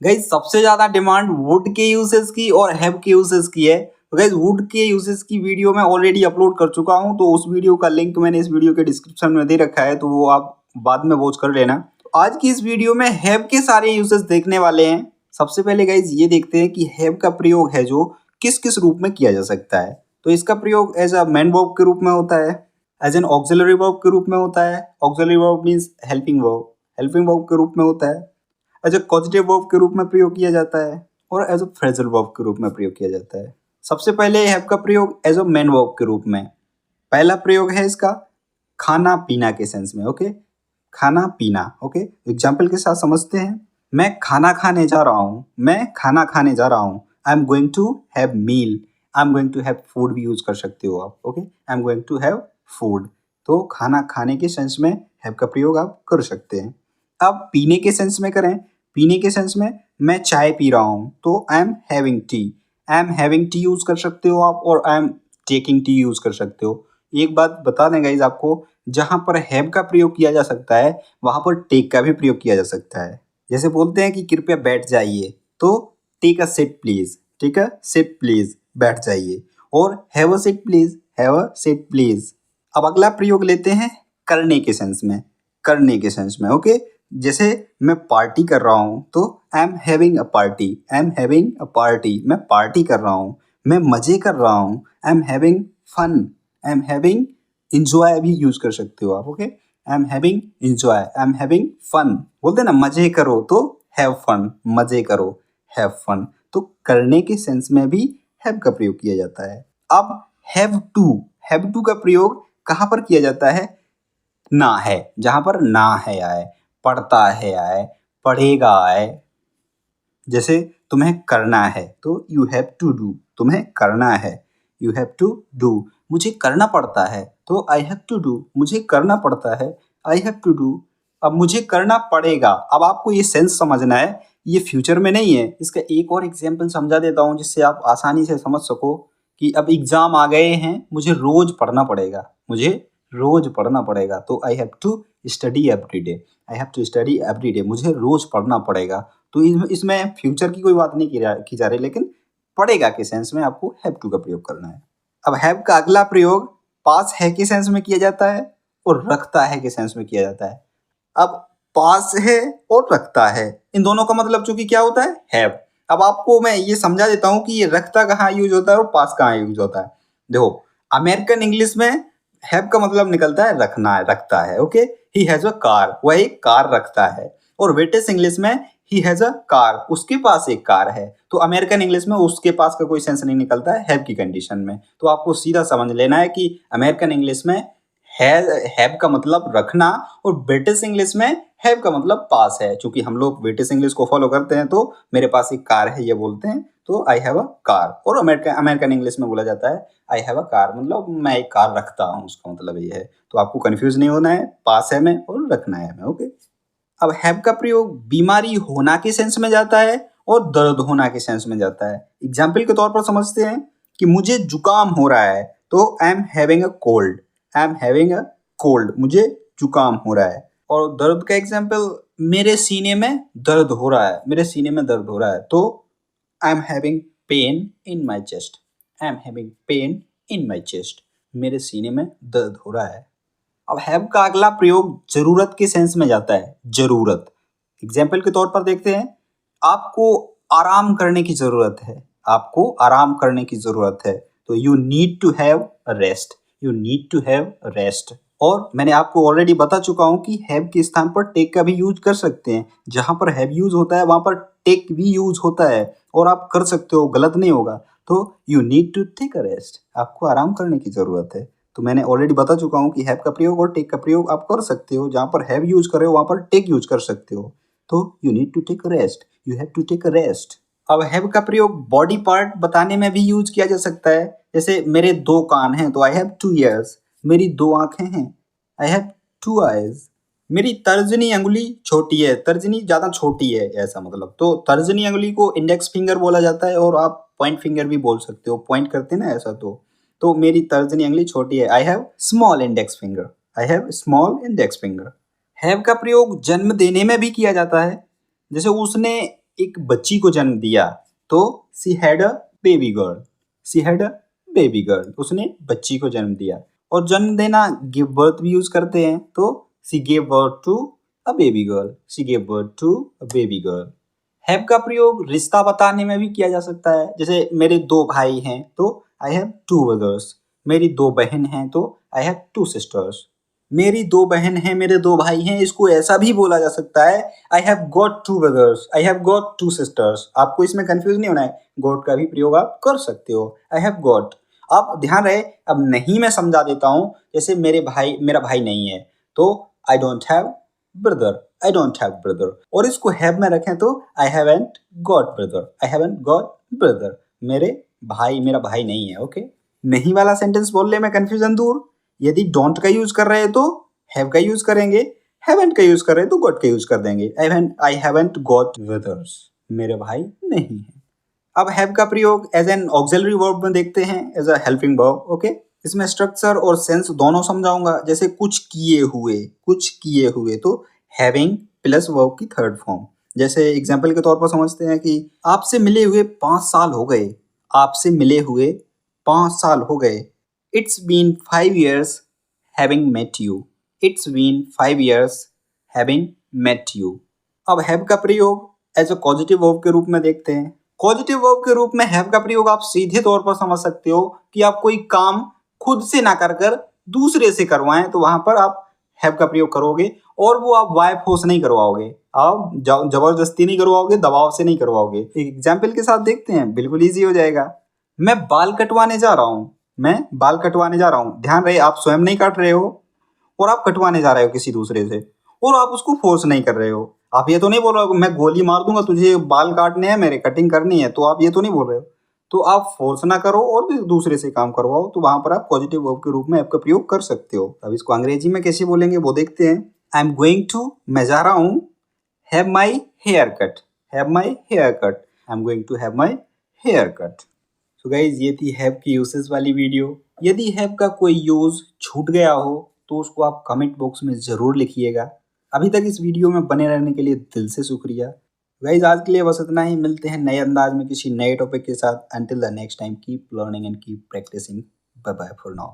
Guys सबसे ज्यादा demand would के यूसेस की और हैव के यूसेस की है। तो गाइज वुड के यूसेस की वीडियो मैं ऑलरेडी अपलोड कर चुका हूं, तो उस वीडियो का लिंक मैंने इस वीडियो के डिस्क्रिप्शन में दे रखा है, तो वो आप बाद में वॉच कर लेना। तो आज की इस वीडियो में हैव के सारे यूसेस देखने वाले हैं। सबसे पहले गाइज ये देखते हैं कि हैव का प्रयोग है जो किस किस रूप में किया जा सकता है। तो इसका प्रयोग एज अ मेन वर्ब के रूप में होता है, एज एन ऑक्सिलरी वर्ब के रूप में होता है। Auxiliary verb means helping verb के रूप में होता है। एज ए कॉजेटिव वर्ब के रूप में प्रयोग किया जाता है और एज अ फ्रेजल वर्ब के रूप में प्रयोग किया जाता है। सबसे पहले हैव का प्रयोग एज अ मेन वर्ब के रूप में। पहला प्रयोग है इसका खाना पीना के सेंस में। ओके, खाना पीना। ओके, एग्जाम्पल के साथ समझते हैं। मैं खाना खाने जा रहा हूँ, मैं खाना खाने जा रहा हूँ। I am going to have meal, I am going to have food भी यूज कर सकते हो आप। Okay, I am going to have food. तो खाना खाने के सेंस में हैव का प्रयोग आप कर सकते हैं। अब पीने के सेंस में करें, पीने के सेंस में मैं चाय पी रहा हूँ, तो I am having T. I am having T use कर सकते हो आप, और I am taking tea use कर सकते हो। एक बात बता दें गाइज आपको, जहां पर हैव का प्रयोग किया जा सकता है वहां पर टेक का भी प्रयोग किया जा सकता है। जैसे बोलते हैं कि कृपया बैठ जाइए, तो take a seat please, take a seat please, बैठ जाइए। और have a seat please, have a seat please. अब अगला प्रयोग लेते हैं करने के सेंस में, करने के सेंस में। ओके, जैसे मैं पार्टी कर रहा हूँ, तो I am having a party, I am having a party, मैं पार्टी कर रहा हूँ। मैं मजे कर रहा हूँ, I am having fun, I am having enjoy भी यूज कर सकते हो आप। Okay, I am having enjoy, I am having fun. बोलते हैं ना मजे करो, तो हैव फन, मजे करो, हैव फन। तो करने के सेंस में भी हैव का प्रयोग किया जाता है। अब हैव टू का प्रयोग कहाँ पर किया जाता है? ना है, जहां पर ना है आए, पढ़ता है आए, पढ़ेगा आए। जैसे तुम्हें करना है, तो यू हैव टू डू, तुम्हें करना है, यू हैव टू डू। मुझे करना पड़ता है, तो आई हैव टू डू, मुझे करना पड़ता है, आई हैव टू डू। अब मुझे करना पड़ेगा, अब आपको ये सेंस समझना है, ये फ्यूचर में नहीं है। इसका एक और एग्जाम्पल समझा देता हूँ जिससे आप आसानी से समझ सको कि अब एग्जाम आ गए हैं, मुझे रोज पढ़ना पड़ेगा, मुझे रोज पढ़ना पड़ेगा। तो I have to study every day, I have to study every day, मुझे रोज पढ़ना पड़ेगा। तो इसमें फ्यूचर की कोई बात नहीं की जा रही, लेकिन पड़ेगा के सेंस में आपको हैव टू का प्रयोग करना है। अब हैव का अगला प्रयोग पास है के सेंस में किया जाता है और रखता है के सेंस में किया जाता है। अब पास है और रखता है, इन दोनों का मतलब चूंकि क्या होता है? हैव। अब आपको मैं ये समझा देता हूं कि ये रखता कहाँ यूज होता है और पास कहाँ यूज होता है। देखो, अमेरिकन इंग्लिश में हैव का मतलब निकलता है रखना है, रखता है। Okay, he has a car, वह एक कार रखता है। और ब्रिटिश इंग्लिश में ही हैज अ कार, उसके पास एक कार है। तो अमेरिकन इंग्लिश में उसके पास का कोई सेंस नहीं निकलता है हैव की कंडीशन में। तो आपको सीधा समझ लेना है कि अमेरिकन इंग्लिश में हैव का मतलब रखना, और ब्रिटिश इंग्लिश में हैव का मतलब पास है। चूंकि हम लोग ब्रिटिश इंग्लिश को फॉलो करते हैं, तो मेरे पास एक कार है ये बोलते हैं, तो आई हैव अ कार। और अमेरिकन इंग्लिश में बोला जाता है आई हैव अ कार, मतलब मैं एक कार रखता हूँ, उसका मतलब ये है। तो आपको कंफ्यूज नहीं होना है, पास है में और रखना है में। ओके, अब हैव का प्रयोग बीमारी होना के सेंस में जाता है और दर्द होना के सेंस में जाता है। एग्जाम्पल के तौर पर समझते हैं कि मुझे जुकाम हो रहा है, तो I am having a cold, I am having a cold, मुझे जुकाम हो रहा है। और दर्द का एग्जाम्पल, मेरे सीने में दर्द हो रहा है, मेरे सीने में दर्द हो रहा है, तो I am having pain in my chest, I am having pain in my chest, मेरे सीने में दर्द हो रहा है। अब हैव का अगला प्रयोग जरूरत के सेंस में जाता है, जरूरत। एग्जाम्पल के तौर पर देखते हैं, आपको आराम करने की जरूरत है, आपको आराम करने की जरूरत है, तो you need to have rest, you need to have rest. और मैंने आपको ऑलरेडी बता चुका हूं कि हैव के स्थान पर टेक का भी यूज कर सकते हैं। जहां पर हैव यूज होता है वहां पर टेक भी यूज होता है, और आप कर सकते हो, गलत नहीं होगा। तो you need to take a rest, आपको आराम करने की जरूरत है। तो मैंने ऑलरेडी बता चुका हूं कि हैव का प्रयोग और टेक का प्रयोग आप कर सकते हो। जहां पर हैव यूज कर रहे हो वहां पर टेक यूज कर सकते हो। तो you need to take rest, you have to take rest. अब हैव का प्रयोग बॉडी पार्ट बताने में भी यूज किया जा सकता है। जैसे मेरे दो कान हैं, तो आई हैव टू ईयर्स, मेरी दो आंखें हैं, आई हैव टू आईज। मेरी तर्जनी अंगुली छोटी है, तर्जनी ज्यादा छोटी है, ऐसा मतलब। तो तर्जनी अंगुली को इंडेक्स फिंगर बोला जाता है, और आप पॉइंट फिंगर भी बोल सकते हो, पॉइंट करते हैं ना ऐसा। तो मेरी तर्जनी अंगुली छोटी है, I have small index finger, I have small index finger. Have का प्रयोग जन्म देने में भी किया जाता है। जैसे उसने एक बच्ची को जन्म दिया तो she had a baby girl, she had a baby girl, उसने बच्ची को जन्म दिया। और जन्म देना गिव बर्थ भी यूज करते हैं तो she gave birth to a baby girl, she gave birth to a baby girl. Have का प्रयोग रिश्ता बताने में भी किया जा सकता है, जैसे मेरे दो भाई हैं तो आई हैव टू ब्रदर्स, मेरी दो बहन हैं तो आई हैव टू सिस्टर्स। मेरी दो बहन हैं, मेरे दो भाई हैं, इसको ऐसा भी बोला जा सकता है I have got two brothers, I have got two sisters. आपको इसमें कंफ्यूज नहीं होना है, गॉट का भी प्रयोग आप कर सकते हो, आई हैव गॉट। अब ध्यान रहे, अब नहीं मैं समझा देता हूँ, जैसे मेरा भाई नहीं है तो I don't have brother, I don't have brother. और इसको हैव में रखें तो I haven't got brother, I haven't got brother, मेरा भाई नहीं है। ओके, नहीं वाला सेंटेंस बोलने में कंफ्यूजन दूर। यदि डोंट का यूज कर रहे हैं तो हैव का यूज करेंगे, हैवंट का यूज कर रहे हैं तो गॉट का यूज कर देंगे। आई हैवंट गॉट ब्रदर्स, मेरे भाई नहीं है। अब हैव का प्रयोग एज एन ऑक्सिलरी वर्ब में देखते हैं, as a helping verb. Okay, इसमें स्ट्रक्चर और सेंस दोनों समझाऊंगा। जैसे कुछ किए हुए तो हैविंग प्लस वर्ब की थर्ड फॉर्म। जैसे एग्जाम्पल के तौर पर समझते हैं कि आपसे मिले हुए 5 साल हो गए, आपसे मिले हुए 5 साल हो गए। It's been 5 years having met you, it's been 5 years having met you. अब हैव का प्रयोग एज अ पॉजिटिव वर्ब के रूप में देखते हैं। पॉजिटिव वर्ब के रूप में हैव का प्रयोग आप सीधे तौर पर समझ सकते हो कि आप कोई काम खुद से ना कर दूसरे से करवाएं तो वहां पर आप हैव का प्रयोग करोगे, और वो आप बाय फोर्स नहीं करवाओगे, आप जबरदस्ती नहीं करवाओगे, दबाव से नहीं करवाओगे। एक एग्जाम्पल के साथ देखते हैं, बिल्कुल ईजी हो जाएगा। मैं बाल कटवाने जा रहा हूँ, मैं बाल कटवाने जा रहा हूँ। ध्यान रहे, आप स्वयं नहीं काट रहे हो और आप कटवाने जा रहे हो किसी दूसरे से, और आप उसको फोर्स नहीं कर रहे हो। आप ये तो नहीं बोल रहे हो मैं गोली मार दूंगा तुझे, बाल काटने हैं मेरे, कटिंग करनी है, तो आप ये तो नहीं बोल रहे हो। तो आप फोर्स ना करो और दूसरे से काम करवाओ, तो वहां पर आप पॉजिटिव वर्ब के रूप में आपका प्रयोग कर सकते हो। अब इसको अंग्रेजी में कैसे बोलेंगे वो देखते हैं। आई एम गोइंग टू, मैं जा रहा हूँ, have my hair cut, have my hair cut, I am going to have my hair cut. So guys, ये थी हैव की यूसेस वाली वीडियो। यदि हैव का कोई यूज छूट गया हो तो उसको आप कमेंट बॉक्स में जरूर लिखिएगा। अभी तक इस वीडियो में बने रहने के लिए दिल से शुक्रिया। गाइज, आज के लिए बस इतना ही। मिलते हैं नए अंदाज में किसी नए टॉपिक के साथ। Until the next time, keep learning and keep practising. Bye bye for now.